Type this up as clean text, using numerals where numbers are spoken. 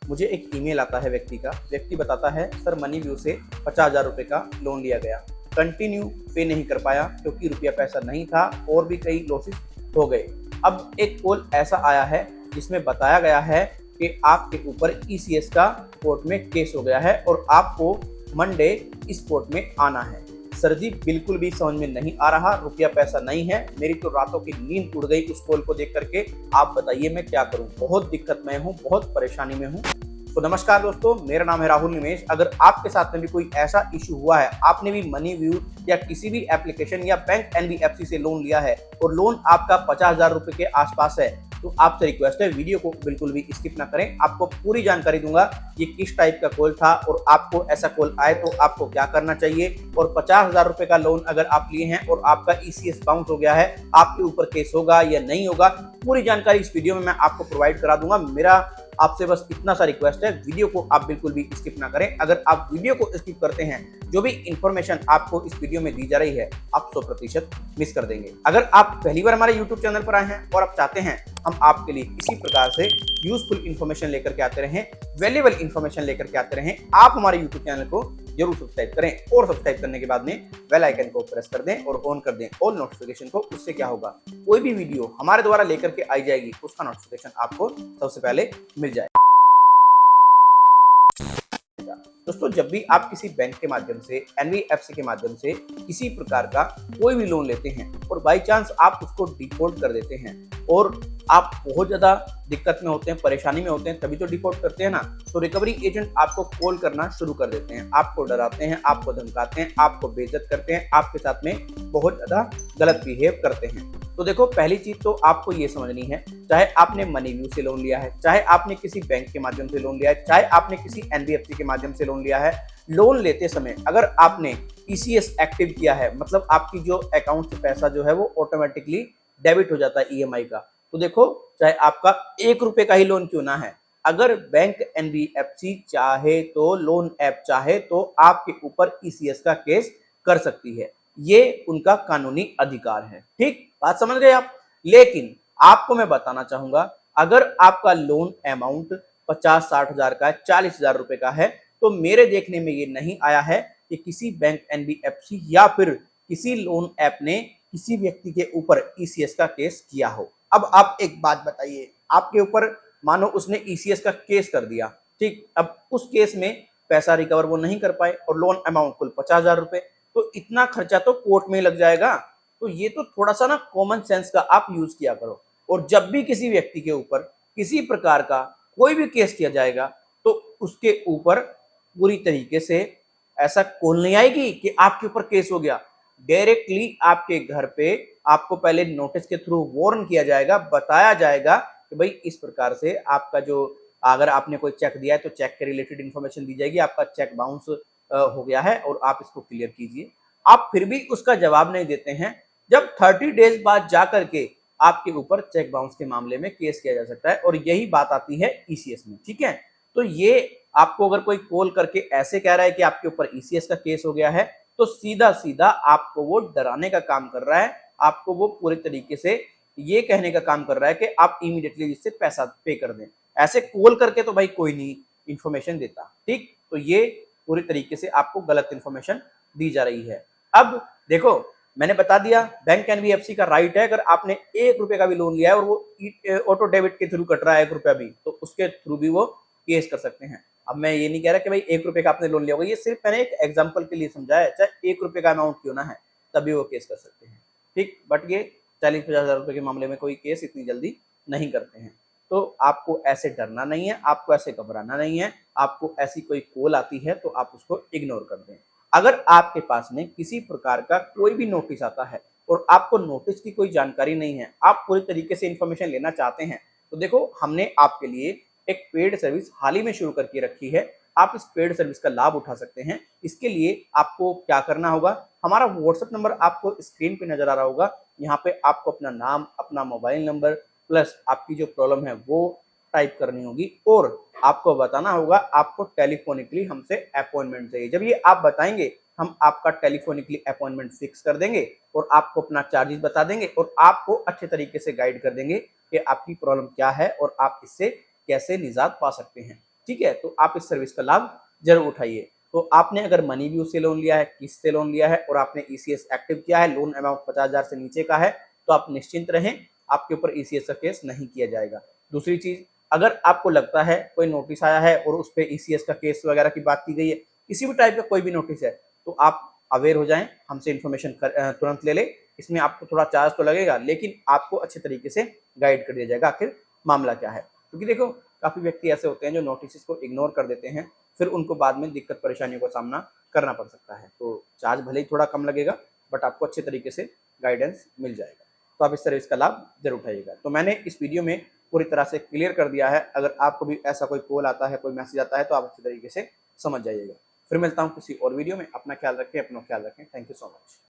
मुझे एक ईमेल आता है व्यक्ति बताता है सर मनी व्यू से 50,000 रुपये का लोन लिया गया, कंटिन्यू पे नहीं कर पाया क्योंकि रुपया पैसा नहीं था और भी कई लॉसेस हो गए। अब एक कॉल ऐसा आया है जिसमें बताया गया है कि आपके ऊपर ईसीएस का कोर्ट में केस हो गया है और आपको मंडे इस कोर्ट में आना है। सर जी बिल्कुल भी समझ में नहीं आ रहा, रुपया पैसा नहीं है, मेरी तो रातों की नींद उड़ गई उस कॉल को देख करके। आप बताइए मैं क्या करूं, बहुत दिक्कत में हूं, बहुत परेशानी में हूं। तो नमस्कार दोस्तों, मेरा नाम है राहुल निमेश। अगर आपके साथ में भी कोई ऐसा इशू हुआ है, आपने भी मनी व्यू या किसी भी एप्लीकेशन या बैंक एनबीएफसी से लोन लिया है और लोन आपका 50,000 रुपए के आसपास है, तो आपसे रिक्वेस्ट है वीडियो को बिल्कुल भी स्किप ना करें। आपको पूरी जानकारी दूंगा ये किस टाइप का कॉल था और आपको ऐसा कॉल आए तो आपको क्या करना चाहिए, और 50,000 रुपए का लोन अगर आप लिए हैं और आपका ईसीएस बाउंस हो गया है, आपके ऊपर केस होगा या नहीं होगा, पूरी जानकारी इस वीडियो में मैं आपको प्रोवाइड करा दूंगा। मेरा आपसे बस इतना सा रिक्वेस्ट है, वीडियो को आप बिल्कुल भी स्किप ना करें। अगर आप वीडियो को स्किप करते हैं, जो भी इंफॉर्मेशन आपको इस वीडियो में दी जा रही है, आप 100% मिस कर देंगे। अगर आप पहली बार हमारे YouTube चैनल पर आए हैं और आप चाहते हैं हम आपके लिए इसी प्रकार से यूजफुल इंफॉर्मेशन लेकर के आते रहें, वैल्यूएबल इंफॉर्मेशन लेकर के आते रहें, आप हमारे YouTube चैनल को जरूर सब्सक्राइब करें और सब्सक्राइब करने के बाद में बेल आइकन को प्रेस कर दें और ऑन कर दें ऑल नोटिफिकेशन को। उससे क्या होगा, कोई भी वीडियो हमारे द्वारा लेकर के आई जाएगी उसका नोटिफिकेशन आपको सबसे पहले मिल जाए। दोस्तों, जब भी आप किसी बैंक के माध्यम से, एनबीएफसी के माध्यम से किसी प्रकार का कोई भी लोन लेते हैं और बाई चांस आप उसको डिफॉल्ट कर देते हैं और आप बहुत ज्यादा दिक्कत में होते हैं, परेशानी में होते हैं, तभी तो डिफॉल्ट करते हैं ना, तो रिकवरी एजेंट आपको कॉल करना शुरू कर देते हैं, आपको डराते हैं, आपको धमकाते हैं, आपको बेइज्जत करते हैं, आपके साथ में बहुत ज्यादा गलत बिहेव करते हैं। तो देखो, पहली चीज तो आपको ये समझनी है, चाहे आपने मनी व्यू से लोन लिया है, चाहे आपने किसी बैंक के माध्यम से लोन लिया है, चाहे आपने किसी एनबीएफसी के माध्यम से लोन लिया है, लोन लेते समय अगर आपने ईसीएस एक्टिव किया है, मतलब आपकी जो अकाउंट से पैसा जो है वो ऑटोमेटिकली डेबिट हो जाता है ईएमआई का, तो देखो चाहे आपका 1 रुपए का ही लोन क्यों ना है, अगर बैंक एनबीएफसी चाहे तो, लोन ऐप चाहे तो आपके ऊपर ईसीएस का केस कर सकती है। ये उनका कानूनी अधिकार है। ठीक बात समझ गए आप। लेकिन आपको मैं बताना चाहूंगा, अगर आपका लोन अमाउंट 50-60 हजार का है, 40,000 रुपए का है, तो मेरे देखने में ये नहीं आया है कि किसी बैंक एनबीएफसी या फिर किसी लोन ऐप ने किसी व्यक्ति के ऊपर ईसीएस का केस किया हो। अब आप एक बात बताइए, आपके ऊपर मानो उसने ईसीएस का केस कर दिया, ठीक, अब उस केस में पैसा रिकवर वो नहीं कर पाए और लोन अमाउंट कुल 50,000 रुपए, तो इतना खर्चा तो कोर्ट में लग जाएगा। तो ये तो थोड़ा सा ना कॉमन सेंस का आप यूज किया करो। और जब भी किसी व्यक्ति के ऊपर किसी प्रकार का कोई भी केस किया जाएगा, तो उसके ऊपर पूरी तरीके से ऐसा कॉल नहीं आएगी कि आपके ऊपर केस हो गया। डायरेक्टली आपके घर पे आपको पहले नोटिस के थ्रू वार्न किया जाएगा, बताया जाएगा कि भाई इस प्रकार से आपका जो, अगर आपने कोई चेक दिया है तो चेक के रिलेटेड इन्फॉर्मेशन दी जाएगी, आपका चेक बाउंस हो गया है और आप इसको क्लियर कीजिए। आप फिर भी उसका जवाब नहीं देते हैं, जब 30 डेज बाद जाकर के आपके ऊपर चेक बाउंस के मामले में केस किया जा सकता है, और यही बात आती है ईसीएस में। ठीक है, तो ये आपको अगर कोई कॉल करके ऐसे कह रहा है कि आपके ऊपर ईसीएस का केस हो गया है, तो सीधा सीधा आपको वो डराने का काम कर रहा है, आपको वो पूरी तरीके से ये कहने का काम कर रहा है कि आप इमीडिएटली इससे पैसा पे कर दें। ऐसे कॉल करके तो भाई कोई नहीं इंफॉर्मेशन देता। ठीक, तो ये पूरी तरीके से आपको गलत इंफॉर्मेशन दी जा रही है। अब देखो, मैंने बता दिया बैंक एनबीएफसी का राइट है, अगर आपने 1 रुपए का भी लोन लिया है और वो ऑटो डेबिट के थ्रू कट रहा है 1 रुपया भी, तो उसके थ्रू भी वो केस कर सकते हैं। अब मैं ये नहीं कह रहा कि भाई 1 रुपए का आपने लोन लिया होगा, ये सिर्फ मैंने एक एग्जांपल के लिए समझाया है, चाहे 1 रुपए का अमाउंट क्यों ना है, तभी वो केस कर सकते हैं। ठीक, बट ये 40-50 हजार रुपए के मामले में कोई केस इतनी जल्दी नहीं करते हैं। तो आपको ऐसे डरना नहीं है, आपको ऐसे घबराना नहीं है, आपको ऐसी कोई कॉल आती है तो आप उसको इग्नोर कर दें। अगर आपके पास में किसी प्रकार का कोई भी नोटिस आता है और आपको नोटिस की कोई जानकारी नहीं है, आप पूरी तरीके से इंफॉर्मेशन लेना चाहते हैं, तो देखो हमने आपके लिए एक पेड सर्विस हाल ही में शुरू करके रखी है। आप इस पेड सर्विस का लाभ उठा सकते हैं। इसके लिए आपको क्या करना होगा, हमारा व्हाट्सएप नंबर आपको स्क्रीन पे नजर आ रहा होगा, यहाँ पे आपको अपना नाम, अपना मोबाइल नंबर प्लस आपकी जो प्रॉब्लम है वो टाइप करनी होगी और आपको बताना होगा आपको टेलीफोनिकली हमसे अपॉइंटमेंट चाहिए। जब ये आप बताएंगे, हम आपका टेलीफोनिकली अपॉइंटमेंट फिक्स कर देंगे और आपको अपना चार्जेस बता देंगे और आपको अच्छे तरीके से गाइड कर देंगे कि आपकी प्रॉब्लम क्या है और आप इससे कैसे निजात पा सकते हैं। ठीक है, तो आप इस सर्विस का लाभ जरूर उठाइए। तो आपने अगर मनी व्यू से लोन लिया है, किस्त से लोन लिया है और आपने ईसीएस एक्टिव किया है, लोन अमाउंट 50,000 से नीचे का है, तो आप निश्चिंत रहें, आपके ऊपर ईसीएस का केस नहीं किया जाएगा। दूसरी चीज, अगर आपको लगता है कोई नोटिस आया है और उस पर ईसीएस का केस वगैरह की बात की गई है, किसी भी टाइप का कोई भी नोटिस है, तो आप अवेयर हो जाएं, हमसे इन्फॉर्मेशन तुरंत ले लें। इसमें आपको थोड़ा चार्ज तो लगेगा, लेकिन आपको अच्छे तरीके से गाइड कर दिया जाएगा आखिर मामला क्या है। क्योंकि देखो, काफी व्यक्ति ऐसे होते हैं जो नोटिस को इग्नोर कर देते हैं, फिर उनको बाद में दिक्कत परेशानियों का सामना करना पड़ सकता है। तो चार्ज भले ही थोड़ा कम लगेगा, बट आपको अच्छे तरीके से गाइडेंस मिल जाएगा। तो आप इस सर्विस का लाभ जरूर उठाइएगा। तो मैंने इस वीडियो में पूरी तरह से क्लियर कर दिया है। अगर आपको भी ऐसा कोई कॉल आता है, कोई मैसेज आता है, तो आप अच्छे तरीके से समझ जाइएगा। फिर मिलता हूँ किसी और वीडियो में। अपना ख्याल रखें, अपना ख्याल रखें। Thank you so much.